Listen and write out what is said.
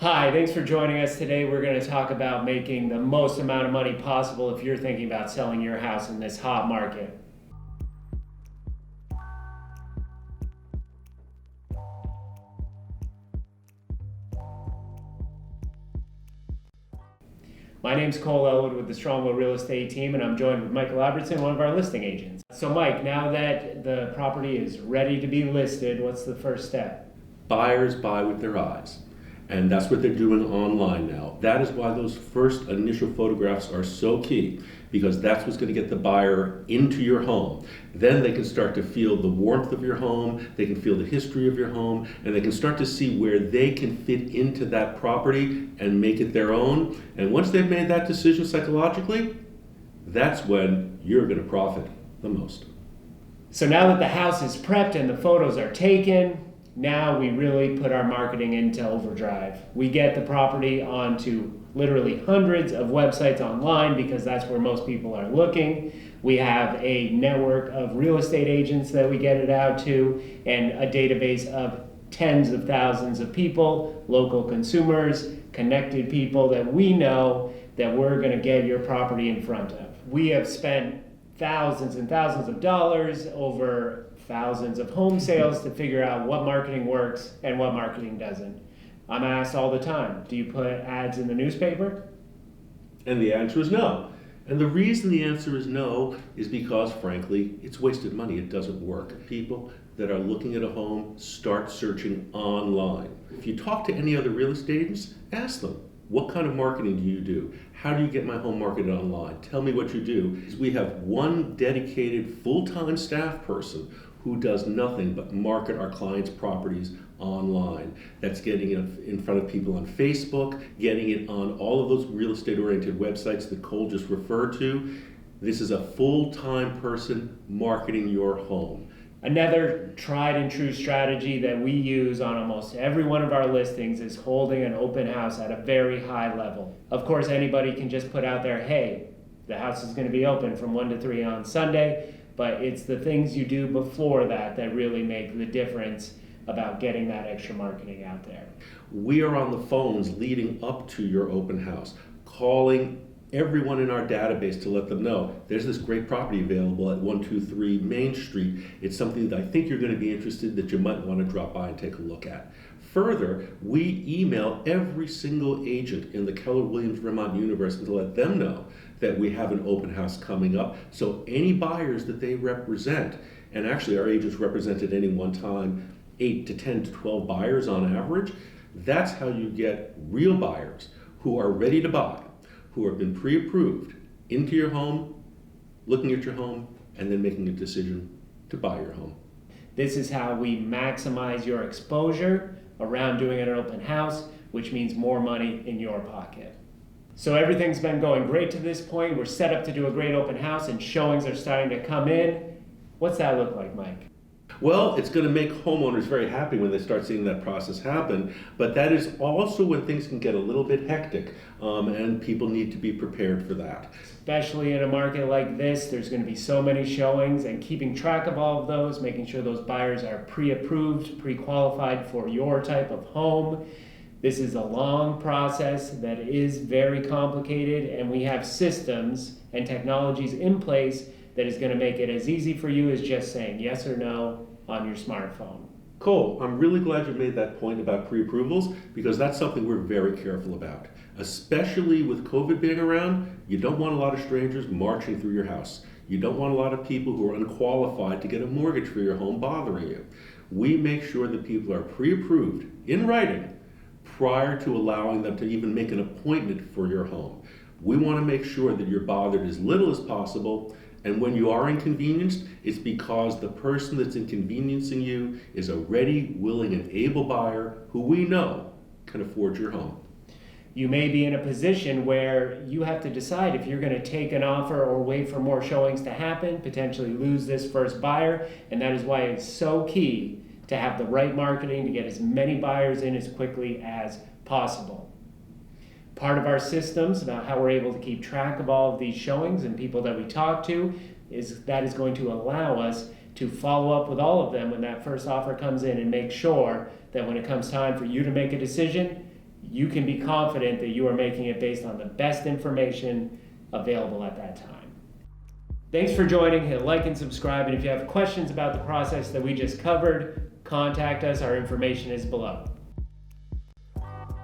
Hi, thanks for joining us today. We're going to talk about making the most amount of money possible if you're thinking about selling your house in this hot market. My name's Cole Elwood with the Strongwell Real Estate team, and I'm joined with Michael Albertson, one of our listing agents. So Mike, now that the property is ready to be listed, what's the first step? Buyers buy with their eyes. And that's what they're doing online now. That is why those first initial photographs are so key, because that's what's going to get the buyer into your home. Then they can start to feel the warmth of your home, they can feel the history of your home, and they can start to see where they can fit into that property and make it their own. And once they've made that decision psychologically, that's when you're going to profit the most. So now that the house is prepped and the photos are taken, now we really put our marketing into overdrive. We get the property onto literally hundreds of websites online because that's where most people are looking. We have a network of real estate agents that we get it out to, and a database of tens of thousands of people, local consumers, connected people that we know that we're going to get your property in front of. We have spent thousands and thousands of dollars over thousands of home sales to figure out what marketing works and what marketing doesn't. I'm asked all the time, do you put ads in the newspaper? And the answer is no. And the reason the answer is no is because, frankly, it's wasted money. It doesn't work. People that are looking at a home start searching online. If you talk to any other real estate agents, ask them, what kind of marketing do you do? How do you get my home marketed online? Tell me what you do. We have one dedicated full-time staff person who does nothing but market our clients' properties online. That's getting it in front of people on Facebook, getting it on all of those real estate-oriented websites that Cole just referred to. This is a full-time person marketing your home. Another tried and true strategy that we use on almost every one of our listings is holding an open house at a very high level. Of course, anybody can just put out there, hey, the house is going to be open from 1 to 3 on Sunday, but it's the things you do before that that really make the difference about getting that extra marketing out there. We are on the phones leading up to your open house, calling everyone in our database to let them know there's this great property available at 123 Main Street. It's something that I think you're going to be interested, that you might want to drop by and take a look at. Further, we email every single agent in the Keller Williams Vermont universe to let them know that we have an open house coming up. So any buyers that they represent, and actually our agents represent at any one time 8 to 10 to 12 buyers on average, that's how you get real buyers who are ready to buy, who have been pre-approved into your home, looking at your home, and then making a decision to buy your home. This is how we maximize your exposure around doing an open house, which means more money in your pocket. So everything's been going great to this point. We're set up to do a great open house and showings are starting to come in. What's that look like, Mike? Well, it's going to make homeowners very happy when they start seeing that process happen, but that is also when things can get a little bit hectic, and people need to be prepared for that. Especially in a market like this, there's going to be so many showings, and keeping track of all of those, making sure those buyers are pre-approved, pre-qualified for your type of home. This is a long process that is very complicated, and we have systems and technologies in place that is going to make it as easy for you as just saying yes or no on your smartphone. Cole, I'm really glad you made that point about pre-approvals, because that's something we're very careful about. Especially with COVID being around, you don't want a lot of strangers marching through your house. You don't want a lot of people who are unqualified to get a mortgage for your home bothering you. We make sure that people are pre-approved in writing prior to allowing them to even make an appointment for your home. We want to make sure that you're bothered as little as possible. And when you are inconvenienced, it's because the person that's inconveniencing you is a ready, willing, and able buyer who we know can afford your home. You may be in a position where you have to decide if you're going to take an offer or wait for more showings to happen, potentially lose this first buyer, and that is why it's so key to have the right marketing to get as many buyers in as quickly as possible. Part of our systems about how we're able to keep track of all of these showings and people that we talk to is going to allow us to follow up with all of them when that first offer comes in and make sure that when it comes time for you to make a decision, you can be confident that you are making it based on the best information available at that time. Thanks for joining. Hit like and subscribe. And if you have questions about the process that we just covered, contact us. Our information is below.